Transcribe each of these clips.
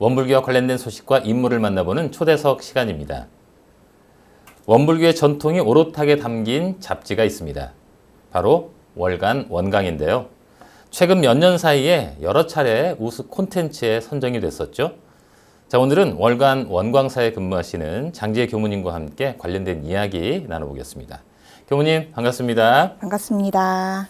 원불교와 관련된 소식과 인물을 만나보는 초대석 시간입니다. 원불교의 전통이 오롯하게 담긴 잡지가 있습니다. 바로 월간 원강인데요. 최근 몇 년 사이에 여러 차례 우수 콘텐츠에 선정이 됐었죠. 자, 오늘은 월간 원광사에 근무하시는 장지혜 교무님과 함께 관련된 이야기 나눠보겠습니다. 교무님 반갑습니다. 반갑습니다.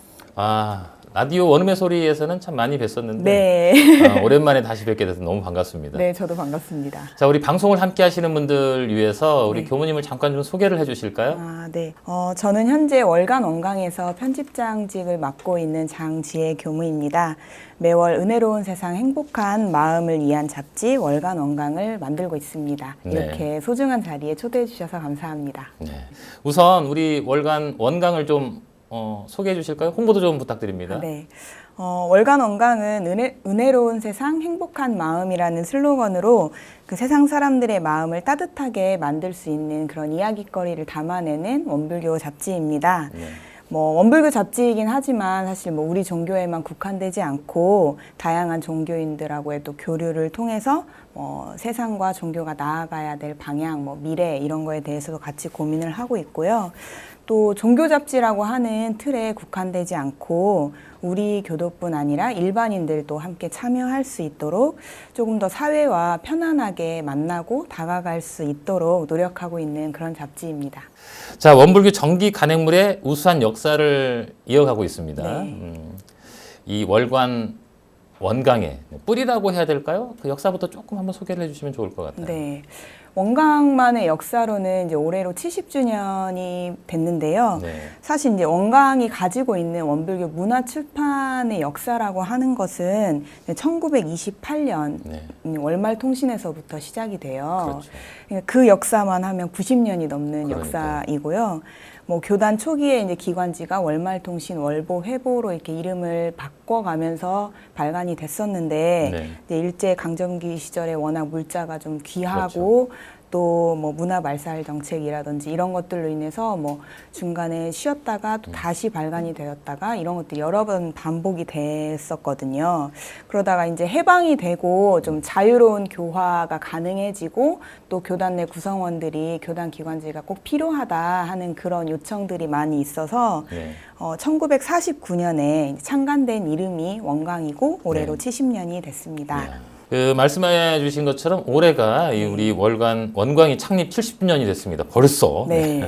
라디오 원음의 소리에서는 참 많이 뵀었는데 네. 오랜만에 다시 뵙게 돼서 너무 반갑습니다. 네, 저도 반갑습니다. 자, 우리 방송을 함께 하시는 분들 위해서 우리 네. 교무님을 잠깐 좀 소개를 해주실까요? 네. 저는 현재 월간 원강에서 편집장직을 맡고 있는 장지혜 교무입니다. 매월 은혜로운 세상 행복한 마음을 위한 잡지 월간 원강을 만들고 있습니다. 네. 이렇게 소중한 자리에 초대해 주셔서 감사합니다. 네. 우선 우리 월간 원강을 좀 소개해 주실까요? 홍보도 좀 부탁드립니다. 네. 월간 원강은 은혜로운 세상 행복한 마음이라는 슬로건으로 그 세상 사람들의 마음을 따뜻하게 만들 수 있는 그런 이야깃거리를 담아내는 원불교 잡지입니다. 네. 원불교 잡지이긴 하지만 사실 우리 종교에만 국한되지 않고 다양한 종교인들하고의 또 교류를 통해서 세상과 종교가 나아가야 될 방향, 미래 이런 거에 대해서도 같이 고민을 하고 있고요. 또 종교 잡지라고 하는 틀에 국한되지 않고 우리 교도뿐 아니라 일반인들도 함께 참여할 수 있도록 조금 더 사회와 편안하게 만나고 다가갈 수 있도록 노력하고 있는 그런 잡지입니다. 자, 원불교 정기 간행물의 우수한 역사를 이어가고 있습니다. 네. 이 월간 원강의 뿌리라고 해야 될까요? 그 역사부터 조금 한번 소개를 해주시면 좋을 것 같아요. 네. 원강만의 역사로는 이제 올해로 70주년이 됐는데요. 네. 사실 이제 원강이 가지고 있는 원불교 문화 출판의 역사라고 하는 것은 1928년 네. 월말 통신에서부터 시작이 돼요. 그렇죠. 그 역사만 하면 90년이 넘는 그러니까요. 역사이고요. 교단 초기에 이제 기관지가 월말통신, 월보, 회보로 이렇게 이름을 바꿔가면서 발간이 됐었는데 네. 이제 일제 강점기 시절에 워낙 물자가 좀 귀하고 또 문화 말살 정책이라든지 이런 것들로 인해서 중간에 쉬었다가 또 다시 발간이 되었다가 이런 것들이 여러 번 반복이 됐었거든요. 그러다가 이제 해방이 되고 좀 자유로운 교화가 가능해지고 또 교단 내 구성원들이 교단 기관지가 꼭 필요하다 하는 그런 요청들이 많이 있어서 네. 1949년에 창간된 이름이 원강이고 올해로 네. 70년이 됐습니다. 그 말씀해 주신 것처럼 올해가 이 우리 월간 원광이 창립 70주년이 됐습니다. 벌써. 네.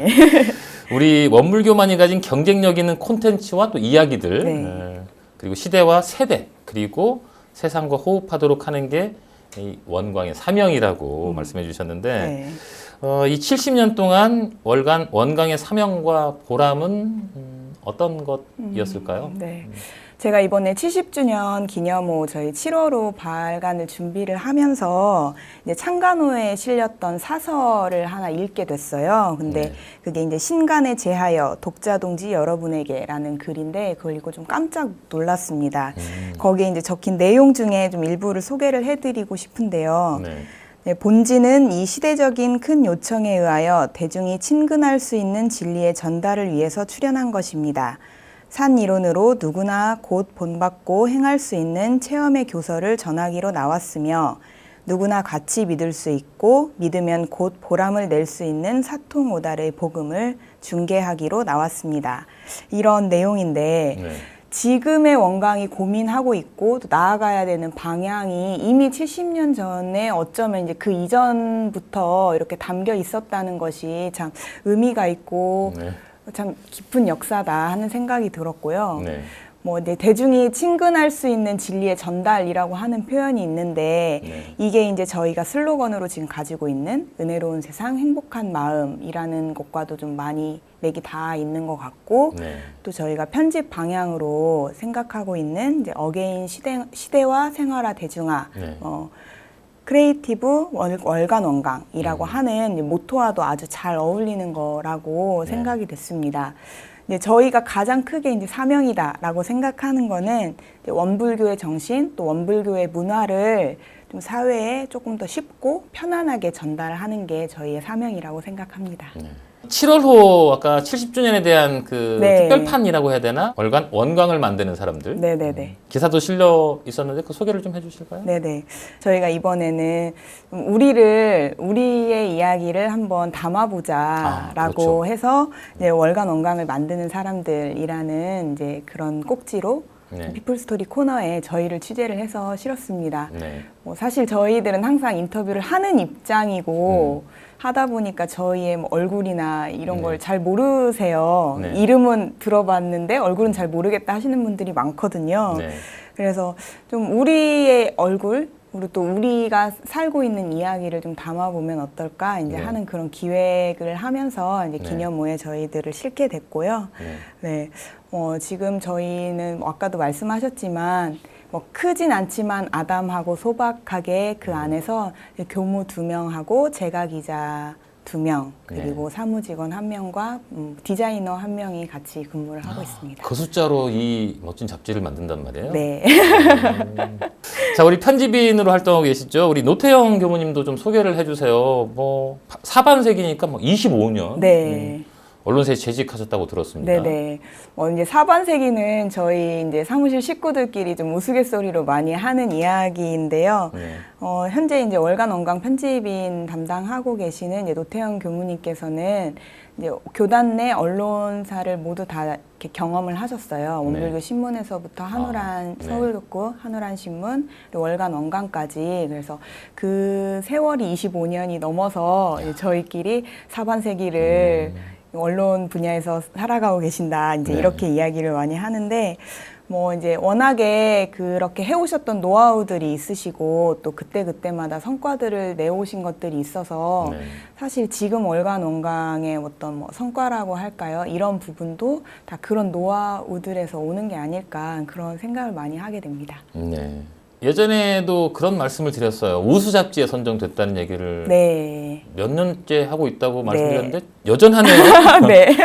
우리 원불교만이 가진 경쟁력 있는 콘텐츠와 또 이야기들 네. 그리고 시대와 세대 그리고 세상과 호흡하도록 하는 게 이 원광의 사명이라고 말씀해 주셨는데 네. 이 70년 동안 월간 원광의 사명과 보람은 어떤 것이었을까요? 네. 제가 이번에 70주년 기념호 저희 7월호 발간을 준비를 하면서 이제 창간호에 실렸던 사설을 하나 읽게 됐어요. 근데 네. 그게 이제 신간에 제하여 독자 동지 여러분에게라는 글인데 그걸 읽고 좀 깜짝 놀랐습니다. 거기에 이제 적힌 내용 중에 좀 일부를 소개를 해드리고 싶은데요. 네. 네, 본지는 이 시대적인 큰 요청에 의하여 대중이 친근할 수 있는 진리의 전달을 위해서 출연한 것입니다. 산 이론으로 누구나 곧 본받고 행할 수 있는 체험의 교서를 전하기로 나왔으며 누구나 같이 믿을 수 있고 믿으면 곧 보람을 낼 수 있는 사통오달의 복음을 중개하기로 나왔습니다. 이런 내용인데 네. 지금의 원강이 고민하고 있고 또 나아가야 되는 방향이 이미 70년 전에 어쩌면 이제 그 이전부터 이렇게 담겨 있었다는 것이 참 의미가 있고 네. 참 깊은 역사다 하는 생각이 들었고요. 네. 이제 대중이 친근할 수 있는 진리의 전달이라고 하는 표현이 있는데 네. 이게 이제 저희가 슬로건으로 지금 가지고 있는 은혜로운 세상 행복한 마음이라는 것과도 좀 많이 맥이 다 있는 것 같고 네. 또 저희가 편집 방향으로 생각하고 있는 이제 어게인 시대와 생활화 대중화 네. 크리에이티브 월간 원강이라고 하는 모토와도 아주 잘 어울리는 거라고 네. 생각이 됐습니다. 이제 저희가 가장 크게 이제 사명이다라고 생각하는 거는 이제 원불교의 정신 또 원불교의 문화를 좀 사회에 조금 더 쉽고 편안하게 전달하는 게 저희의 사명이라고 생각합니다. 7월호 아까 70주년에 대한 그 네. 특별판이라고 해야 되나? 월간 원광을 만드는 사람들. 네네네. 기사도 실려 있었는데 그 소개를 좀 해주실까요? 네네. 저희가 이번에는 우리의 이야기를 한번 담아보자라고 그렇죠. 해서 이제 월간 원광을 만드는 사람들이라는 이제 그런 꼭지로 네. 피플스토리 코너에 저희를 취재를 해서 실었습니다. 네. 뭐 사실 저희들은 항상 인터뷰를 하는 입장이고 하다 보니까 저희의 뭐 얼굴이나 이런 네. 걸 잘 모르세요. 네. 이름은 들어봤는데 얼굴은 잘 모르겠다 하시는 분들이 많거든요. 네. 그래서 좀 우리의 얼굴, 그리고 또 우리가 살고 있는 이야기를 좀 담아보면 어떨까 이제 네. 하는 그런 기획을 하면서 이제 네. 기념호에 저희들을 실게 됐고요. 네. 네, 지금 저희는 뭐 아까도 말씀하셨지만 뭐 크진 않지만 아담하고 소박하게 그 안에서 교무 2명하고 제가 기자 2명 그리고 사무직원 1명과 디자이너 1명이 같이 근무를 하고 있습니다. 그 숫자로 이 멋진 잡지를 만든단 말이에요? 네. 자, 우리 편집인으로 활동하고 계시죠? 우리 노태영 교무님도 좀 소개를 해주세요. 뭐 사반세기니까 뭐 25년. 네. 언론사에 재직하셨다고 들었습니다. 네네. 이제 사반세기는 저희 이제 사무실 식구들끼리 좀 우스갯소리로 많이 하는 이야기인데요. 네. 현재 이제 월간 원광 편집인 담당하고 계시는 이제 노태영 교무님께서는 이제 교단 내 언론사를 모두 다 이렇게 경험을 하셨어요. 원불교 신문에서부터 한우란 네. 서울극구, 한우란 신문, 그리고 월간 원광까지. 그래서 그 세월이 25년이 넘어서 이제 저희끼리 사반세기를 언론 분야에서 살아가고 계신다. 이제 네. 이렇게 이야기를 많이 하는데, 뭐 이제 워낙에 그렇게 해오셨던 노하우들이 있으시고 또 그때마다 성과들을 내오신 것들이 있어서 네. 사실 지금 월간 원광의 어떤 뭐 성과라고 할까요? 이런 부분도 다 그런 노하우들에서 오는 게 아닐까 그런 생각을 많이 하게 됩니다. 네. 예전에도 그런 말씀을 드렸어요. 우수 잡지에 선정됐다는 얘기를 네. 몇 년째 하고 있다고 말씀드렸는데 여전하네요. 네.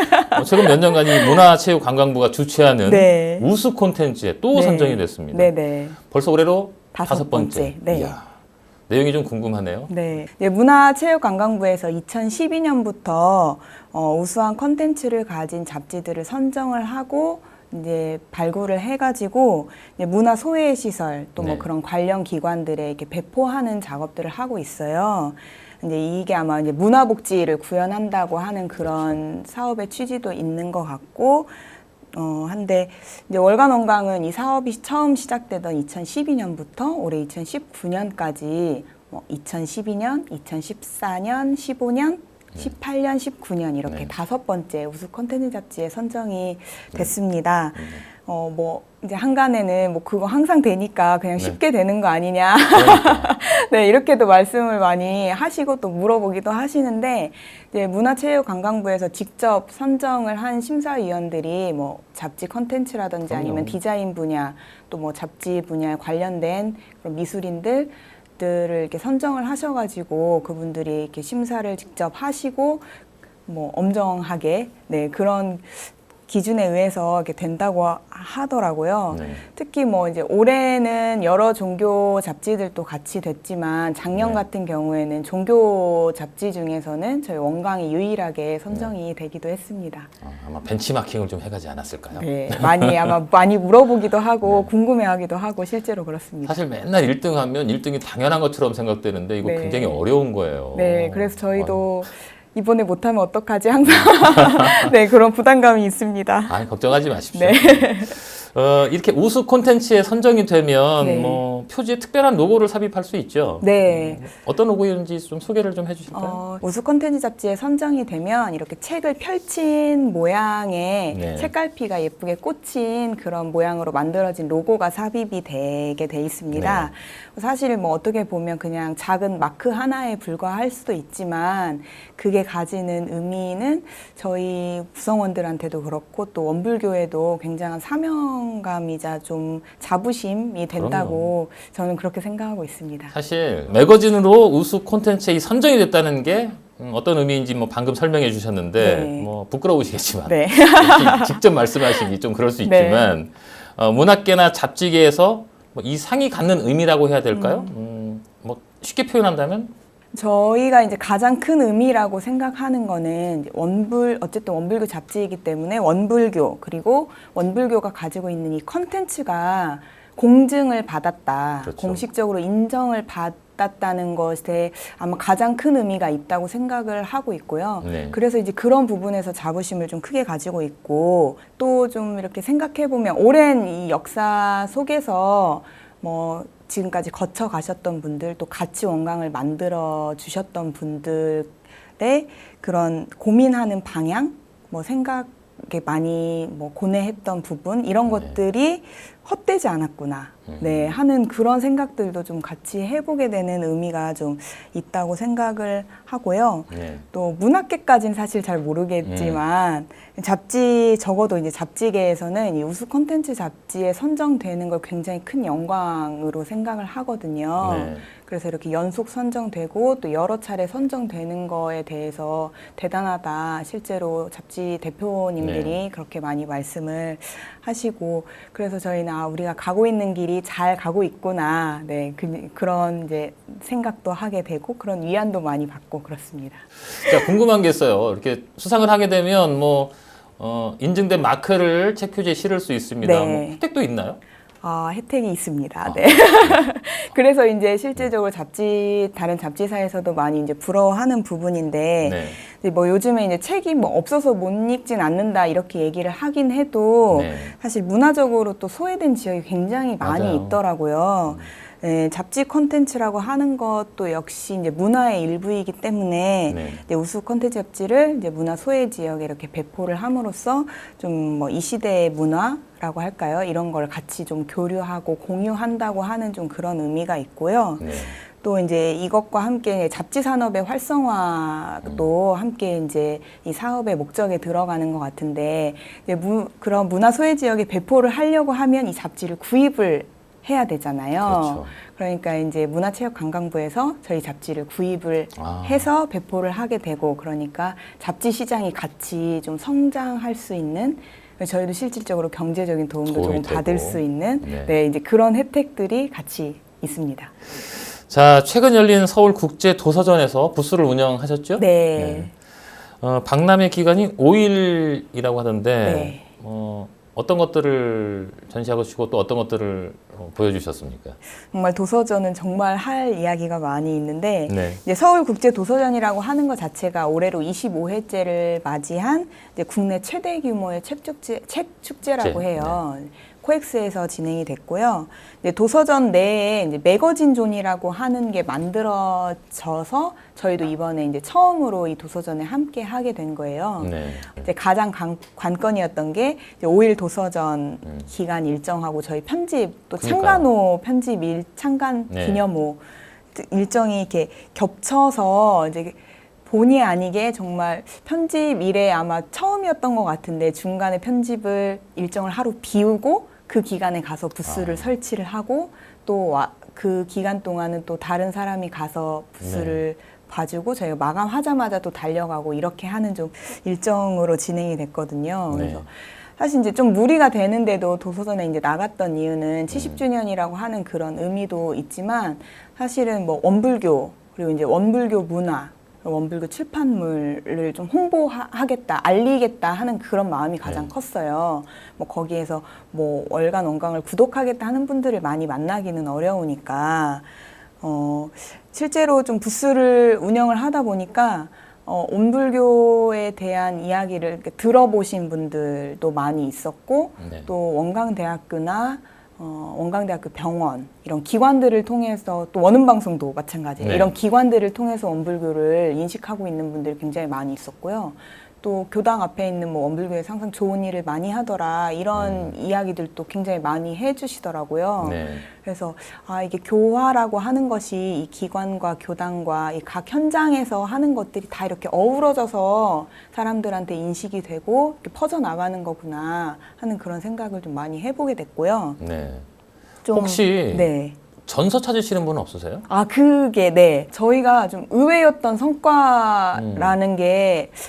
최근 몇 년간 이 문화체육관광부가 주최하는 네. 우수 콘텐츠에 또 네. 선정이 됐습니다. 네네. 벌써 올해로 다섯 번째. 네. 이야, 내용이 좀 궁금하네요. 네. 문화체육관광부에서 2012년부터 우수한 콘텐츠를 가진 잡지들을 선정을 하고 이제 발굴을 해가지고 이제 문화 소외 시설 또 뭐 네. 그런 관련 기관들에 이렇게 배포하는 작업들을 하고 있어요. 이제 이게 아마 이제 문화복지를 구현한다고 하는 그런 사업의 취지도 있는 것 같고, 한데 이제 월간 원광은 이 사업이 처음 시작되던 2012년부터 올해 2019년까지 2012년, 2014년, 15년 18년, 19년 이렇게 네. 5번째 우수 콘텐츠 잡지에 선정이 됐습니다. 뭐 이제 한간에는 뭐 그거 항상 되니까 그냥 네. 쉽게 되는 거 아니냐. 그러니까. 네, 이렇게도 말씀을 많이 하시고 또 물어보기도 하시는데 이제 문화체육관광부에서 직접 선정을 한 심사위원들이 뭐 잡지 콘텐츠라든지 아니면 그럼요. 디자인 분야 또 뭐 잡지 분야에 관련된 그런 미술인들 들을 이렇게 선정을 하셔가지고 그분들이 이렇게 심사를 직접 하시고 뭐 엄정하게 네 그런 기준에 의해서 이렇게 된다고 하더라고요. 네. 특히 뭐 이제 올해는 여러 종교 잡지들도 같이 됐지만 작년 네. 같은 경우에는 종교 잡지 중에서는 저희 원광이 유일하게 선정이 되기도 했습니다. 아마 벤치마킹을 좀 해가지 않았을까요? 네, 많이 물어보기도 하고 궁금해하기도 하고 실제로 그렇습니다. 사실 맨날 1등하면 1등이 당연한 것처럼 생각되는데 이거 네. 굉장히 어려운 거예요. 네, 그래서 저희도 이번에 못하면 어떡하지 항상 네 그런 부담감이 있습니다. 아니 걱정하지 마십시오. 네. 이렇게 우수 콘텐츠에 선정이 되면 네. 뭐 표지에 특별한 로고를 삽입할 수 있죠. 네. 어떤 로고인지 좀 소개를 좀 해주실까요? 우수 콘텐츠 잡지에 선정이 되면 이렇게 책을 펼친 모양의 네. 책갈피가 예쁘게 꽂힌 그런 모양으로 만들어진 로고가 삽입이 되게 돼 있습니다. 네. 사실 뭐 어떻게 보면 그냥 작은 마크 하나에 불과할 수도 있지만 그게 가지는 의미는 저희 구성원들한테도 그렇고 또 원불교에도 굉장한 사명감이자 좀 자부심이 된다고 저는 그렇게 생각하고 있습니다. 사실 매거진으로 우수 콘텐츠에 선정이 됐다는 게 어떤 의미인지 뭐 방금 설명해 주셨는데 네. 뭐 부끄러우시겠지만 네. 직접 말씀하시기 좀 그럴 수 네. 있지만 문학계나 잡지계에서 뭐 이 상이 갖는 의미라고 해야 될까요? 쉽게 표현한다면? 저희가 이제 가장 큰 의미라고 생각하는 거는 어쨌든 원불교 잡지이기 때문에 원불교, 그리고 원불교가 가지고 있는 이 컨텐츠가 공증을 받았다, 그렇죠. 공식적으로 인정을 받았다는 것에 아마 가장 큰 의미가 있다고 생각을 하고 있고요. 네. 그래서 이제 그런 부분에서 자부심을 좀 크게 가지고 있고, 또 좀 이렇게 생각해 보면 오랜 이 역사 속에서 뭐 지금까지 거쳐 가셨던 분들, 또 같이 원광을 만들어 주셨던 분들의 그런 고민하는 방향, 뭐 생각에 많이 뭐 고뇌했던 부분, 이런 것들이 헛되지 않았구나, 네, 하는 그런 생각들도 좀 같이 해보게 되는 의미가 좀 있다고 생각을 하고요. 네. 또 문학계까지는 사실 잘 모르겠지만 잡지, 적어도 이제 잡지계에서는 이 우수 콘텐츠 잡지에 선정되는 걸 굉장히 큰 영광으로 생각을 하거든요. 네. 그래서 이렇게 연속 선정되고 또 여러 차례 선정되는 거에 대해서 대단하다, 실제로 잡지 대표님들이 그렇게 많이 말씀을 하시고, 그래서 저희는 우리가 가고 있는 길이 잘 가고 있구나, 네, 그런 이제 생각도 하게 되고 그런 위안도 많이 받고 그렇습니다. 자, 궁금한 게 있어요. 이렇게 수상을 하게 되면 뭐 인증된 마크를 책표지에 실을 수 있습니다. 네. 뭐 혜택도 있나요? 혜택이 있습니다. 네. 그래서 이제 실질적으로 다른 잡지사에서도 많이 이제 부러워하는 부분인데, 네. 이제 뭐 요즘에 이제 책이 뭐 없어서 못 읽진 않는다 이렇게 얘기를 하긴 해도 네. 사실 문화적으로 또 소외된 지역이 굉장히 많이 맞아요. 있더라고요. 네, 잡지 콘텐츠라고 하는 것도 역시 이제 문화의 일부이기 때문에 네. 이제 우수 콘텐츠 잡지를 이제 문화 소외 지역에 이렇게 배포를 함으로써 좀 뭐 이 시대의 문화라고 할까요? 이런 걸 같이 좀 교류하고 공유한다고 하는 좀 그런 의미가 있고요. 네. 또 이제 이것과 함께 잡지 산업의 활성화도 함께 이제 이 사업의 목적에 들어가는 것 같은데, 이제 그런 문화 소외 지역에 배포를 하려고 하면 이 잡지를 구입을 해야 되잖아요. 그렇죠. 그러니까 이제 문화체육관광부에서 저희 잡지를 구입을 아. 해서 배포를 하게 되고, 그러니까 잡지 시장이 같이 좀 성장할 수 있는, 저희도 실질적으로 경제적인 도움도 도움이 조금 받을 되고. 수 있는 네. 네, 이제 그런 혜택들이 같이 있습니다. 자, 최근 열린 서울국제도서전에서 부스를 운영하셨죠? 네. 박람회 기간이 5일이라고 하던데 네. 어떤 것들을 전시하고 싶고 또 어떤 것들을 보여주셨습니까? 정말 도서전은 정말 할 이야기가 많이 있는데, 네. 이제 서울국제도서전이라고 하는 것 자체가 올해로 25회째를 맞이한 이제 국내 최대 규모의 책 축제라고 해요. 코엑스에서 진행이 됐고요. 이제 도서전 내에 이제 매거진 존이라고 하는 게 만들어져서 저희도 이번에 이제 처음으로 이 도서전에 함께 하게 된 거예요. 네. 이제 가장 관건이었던 게 이제 5일 도서전 기간 일정하고 저희 편집, 또 그러니까요. 창간호 편집 창간 네. 기념호 일정이 이렇게 겹쳐서 이제 본의 아니게 정말 편집 일에 아마 처음이었던 것 같은데, 중간에 편집을 일정을 하루 비우고 그 기간에 가서 부스를 설치를 하고, 또 그 기간 동안은 또 다른 사람이 가서 부스를 봐주고 저희가 마감하자마자 또 달려가고 이렇게 하는 좀 일정으로 진행이 됐거든요. 네. 그래서 사실 이제 좀 무리가 되는데도 도서전에 이제 나갔던 이유는 70주년이라고 하는 그런 의미도 있지만, 사실은 뭐 원불교, 그리고 이제 원불교 문화, 원불교 출판물을 좀 홍보하겠다, 알리겠다 하는 그런 마음이 가장 컸어요. 뭐 거기에서 뭐 월간 원광을 구독하겠다 하는 분들을 많이 만나기는 어려우니까, 실제로 좀 부스를 운영을 하다 보니까 원불교에 대한 이야기를 이렇게 들어보신 분들도 많이 있었고, 네. 또 원광대학교나 원광대학교 병원 이런 기관들을 통해서, 또 원음방송도 마찬가지예요. 네. 이런 기관들을 통해서 원불교를 인식하고 있는 분들이 굉장히 많이 있었고요. 또 교당 앞에 있는 뭐 원불교에서 항상 좋은 일을 많이 하더라, 이런 이야기들도 굉장히 많이 해주시더라고요. 네. 그래서 이게 교화라고 하는 것이 이 기관과 교당과 이 각 현장에서 하는 것들이 다 이렇게 어우러져서 사람들한테 인식이 되고 이렇게 퍼져나가는 거구나 하는 그런 생각을 좀 많이 해보게 됐고요. 네. 좀, 혹시 네. 전서 찾으시는 분은 없으세요? 네. 저희가 좀 의외였던 성과라는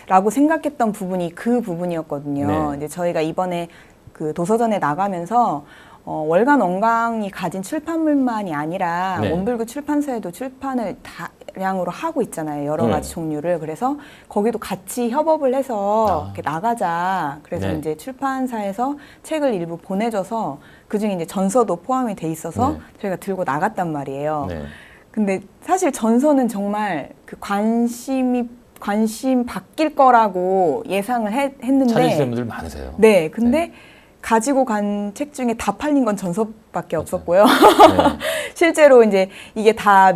라고 생각했던 부분이 그 부분이었거든요. 네. 이제 저희가 이번에 그 도서전에 나가면서 월간 원광이 가진 출판물만이 아니라 네. 원불교 출판사에도 출판을 다량으로 하고 있잖아요. 여러 가지 종류를. 그래서 거기도 같이 협업을 해서 이렇게 나가자. 그래서 네. 이제 출판사에서 책을 일부 보내줘서 그중에 이제 전서도 포함이 돼 있어서 네. 저희가 들고 나갔단 말이에요. 네. 근데 사실 전서는 정말 그 관심 바뀔 거라고 예상을 했는데. 찾으시는 분들 많으세요. 네, 근데 가지고 간 책 중에 다 팔린 건 전서밖에 없었고요. 네. 실제로 이제 이게 다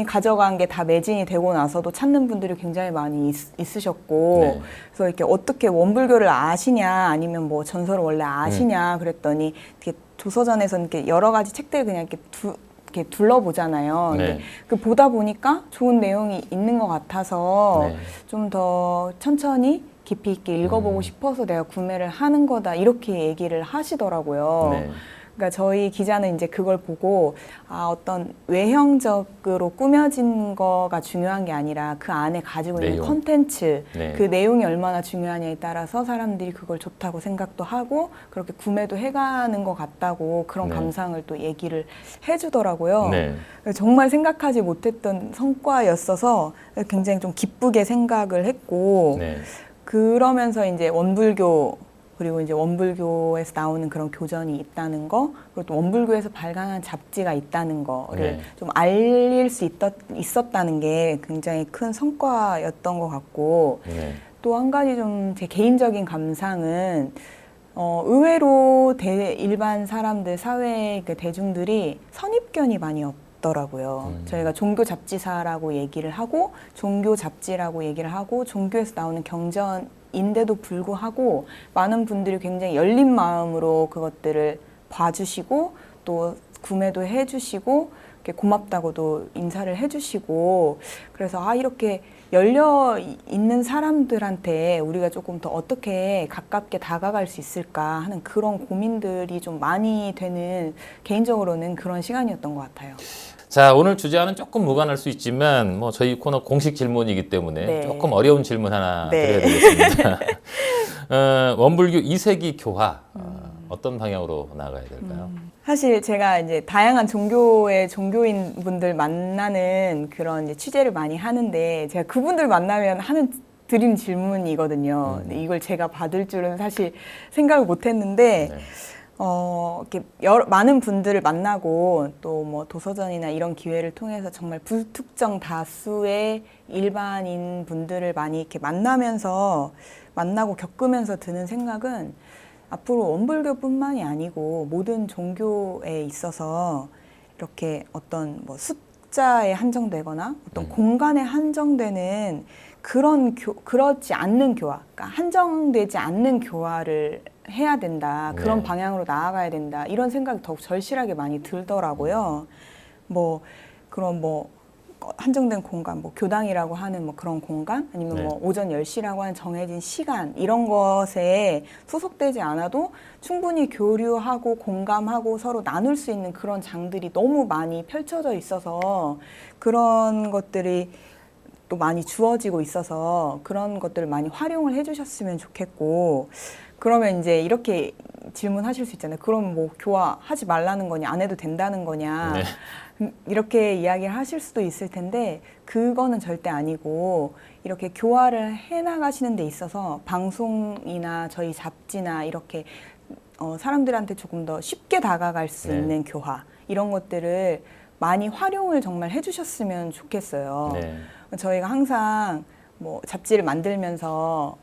가져간 게 다 매진이 되고 나서도 찾는 분들이 굉장히 많이 있으셨고, 네. 그래서 이렇게 어떻게 원불교를 아시냐, 아니면 뭐 전서를 원래 아시냐 그랬더니 이렇게 도서전에서 이렇게 여러 가지 책들을 그냥 이렇게 둘러보잖아요. 네. 근데 그 보다 보니까 좋은 내용이 있는 것 같아서 네. 좀 더 천천히 깊이 있게 읽어보고 싶어서 내가 구매를 하는 거다 이렇게 얘기를 하시더라고요. 네. 그러니까 저희 기자는 이제 그걸 보고 어떤 외형적으로 꾸며진 거가 중요한 게 아니라 그 안에 가지고 있는 내용. 컨텐츠, 네. 그 내용이 얼마나 중요하냐에 따라서 사람들이 그걸 좋다고 생각도 하고 그렇게 구매도 해가는 것 같다고 그런 네. 감상을 또 얘기를 해주더라고요. 네. 정말 생각하지 못했던 성과였어서 굉장히 좀 기쁘게 생각을 했고 네. 그러면서 이제 원불교 그리고 이제 원불교에서 나오는 그런 교전이 있다는 거, 그리고 또 원불교에서 발간한 잡지가 있다는 거를 네. 좀 알릴 수 있었다는 게 굉장히 큰 성과였던 것 같고, 네. 또 한 가지 좀 제 개인적인 감상은 의외로 일반 사람들, 사회 그 대중들이 선입견이 많이 없더라고요. 저희가 종교 잡지사라고 얘기를 하고, 종교 잡지라고 얘기를 하고, 종교에서 나오는 경전인데도 불구하고 많은 분들이 굉장히 열린 마음으로 그것들을 봐주시고 또 구매도 해주시고 이렇게 고맙다고도 인사를 해주시고 그래서 이렇게 열려 있는 사람들한테 우리가 조금 더 어떻게 가깝게 다가갈 수 있을까 하는 그런 고민들이 좀 많이 되는 개인적으로는 그런 시간이었던 것 같아요. 자, 오늘 주제와는 조금 무관할 수 있지만 뭐 저희 코너 공식 질문이기 때문에 네. 조금 어려운 질문 하나 네. 드려야 되겠습니다. 원불교 2세기 교화 어떤 방향으로 나아가야 될까요? 사실 제가 이제 다양한 종교의 종교인 분들 만나는 그런 이제 취재를 많이 하는데 제가 그분들 만나면 드린 질문이거든요. 근데 이걸 제가 받을 줄은 사실 생각을 못 했는데 네. 이렇게 많은 분들을 만나고 또 뭐 도서전이나 이런 기회를 통해서 정말 불특정 다수의 일반인 분들을 많이 이렇게 만나고 겪으면서 드는 생각은 앞으로 원불교뿐만이 아니고 모든 종교에 있어서 이렇게 어떤 뭐 숫자에 한정되거나 어떤 공간에 한정되는 그렇지 않는 교화, 그러니까 한정되지 않는 교화를 해야 된다. 그런 네. 방향으로 나아가야 된다. 이런 생각이 더욱 절실하게 많이 들더라고요. 그런 한정된 공간, 교당이라고 하는 그런 공간, 아니면 네. 오전 10시라고 하는 정해진 시간, 이런 것에 소속되지 않아도 충분히 교류하고 공감하고 서로 나눌 수 있는 그런 장들이 너무 많이 펼쳐져 있어서 그런 것들이 또 많이 주어지고 있어서 그런 것들을 많이 활용을 해주셨으면 좋겠고, 그러면 이제 이렇게 질문하실 수 있잖아요. 그럼 교화하지 말라는 거냐, 안 해도 된다는 거냐. 네. 이렇게 이야기를 하실 수도 있을 텐데 그거는 절대 아니고 이렇게 교화를 해나가시는 데 있어서 방송이나 저희 잡지나 이렇게 사람들한테 조금 더 쉽게 다가갈 수 네. 있는 교화 이런 것들을 많이 활용을 정말 해주셨으면 좋겠어요. 네. 저희가 항상 잡지를 만들면서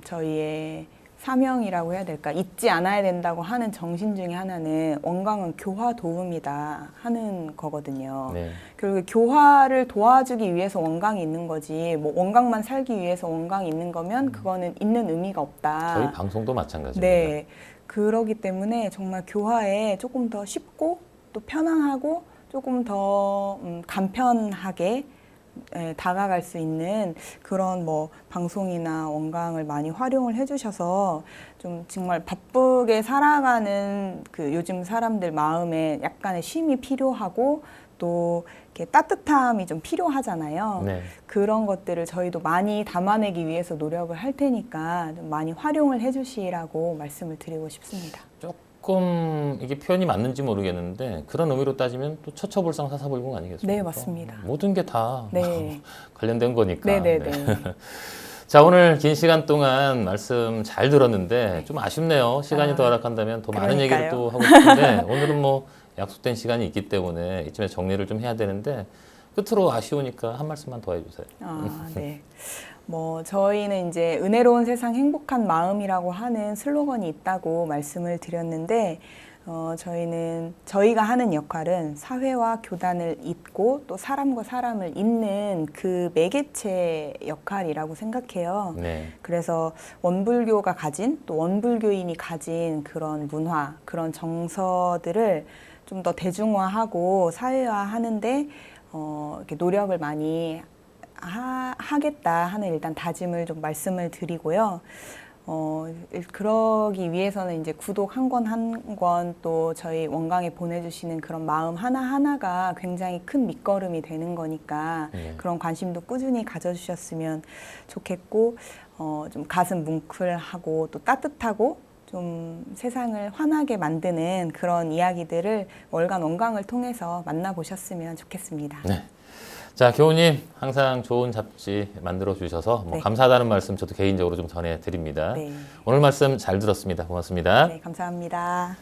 저희의 사명이라고 해야 될까? 잊지 않아야 된다고 하는 정신 중에 하나는 원광은 교화 도움이다 하는 거거든요. 네. 그리고 교화를 도와주기 위해서 원광이 있는 거지 원광만 살기 위해서 원광이 있는 거면 그거는 있는 의미가 없다. 저희 방송도 마찬가지입니다. 네. 그러기 때문에 정말 교화에 조금 더 쉽고 또 편안하고 조금 더 간편하게 다가갈 수 있는 그런 방송이나 원광을 많이 활용을 해주셔서 좀 정말 바쁘게 살아가는 요즘 사람들 마음에 약간의 쉼이 필요하고 또 이렇게 따뜻함이 좀 필요하잖아요. 네. 그런 것들을 저희도 많이 담아내기 위해서 노력을 할 테니까 좀 많이 활용을 해주시라고 말씀을 드리고 싶습니다. 조금 이게 표현이 맞는지 모르겠는데 그런 의미로 따지면 또 처처불상 사사불공 아니겠습니까? 네, 맞습니다. 모든 게 다 네. 관련된 거니까. 네네네. 자, 오늘 긴 시간 동안 말씀 잘 들었는데 좀 아쉽네요. 시간이 더 허락한다면 더 많은 그러니까요. 얘기를 또 하고 싶은데 오늘은 뭐 약속된 시간이 있기 때문에 이쯤에 정리를 좀 해야 되는데 끝으로 아쉬우니까 한 말씀만 더 해주세요. 네. 저희는 이제 은혜로운 세상 행복한 마음이라고 하는 슬로건이 있다고 말씀을 드렸는데, 저희는 저희가 하는 역할은 사회와 교단을 잇고 또 사람과 사람을 잇는 그 매개체 역할이라고 생각해요. 네. 그래서 원불교가 가진 또 원불교인이 가진 그런 문화, 그런 정서들을 좀 더 대중화하고 사회화하는데 이렇게 노력을 많이 하겠다 하는 일단 다짐을 좀 말씀을 드리고요. 그러기 위해서는 이제 구독 한 권 한 권 또 저희 원강에 보내주시는 그런 마음 하나하나가 굉장히 큰 밑거름이 되는 거니까 그런 관심도 꾸준히 가져주셨으면 좋겠고, 좀 가슴 뭉클하고 또 따뜻하고 좀 세상을 환하게 만드는 그런 이야기들을 월간 원강을 통해서 만나보셨으면 좋겠습니다. 네. 자, 교우님 항상 좋은 잡지 만들어 주셔서 네. 감사하다는 말씀 저도 개인적으로 좀 전해드립니다. 네. 오늘 말씀 잘 들었습니다. 고맙습니다. 네, 감사합니다.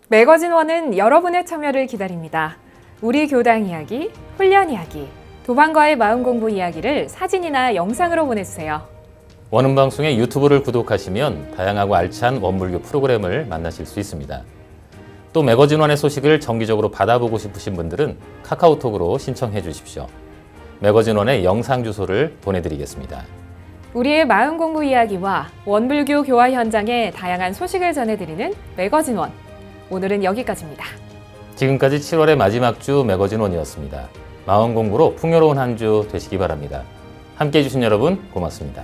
매거진원은 여러분의 참여를 기다립니다. 우리 교당 이야기, 훈련 이야기, 도반과의 마음 공부 이야기를 사진이나 영상으로 보내주세요. 원음방송의 유튜브를 구독하시면 다양하고 알찬 원불교 프로그램을 만나실 수 있습니다. 또 매거진원의 소식을 정기적으로 받아보고 싶으신 분들은 카카오톡으로 신청해 주십시오. 매거진원의 영상 주소를 보내드리겠습니다. 우리의 마음 공부 이야기와 원불교 교화 현장의 다양한 소식을 전해드리는 매거진원. 오늘은 여기까지입니다. 지금까지 7월의 마지막 주 매거진원이었습니다. 마음 공부로 풍요로운 한 주 되시기 바랍니다. 함께해 주신 여러분 고맙습니다.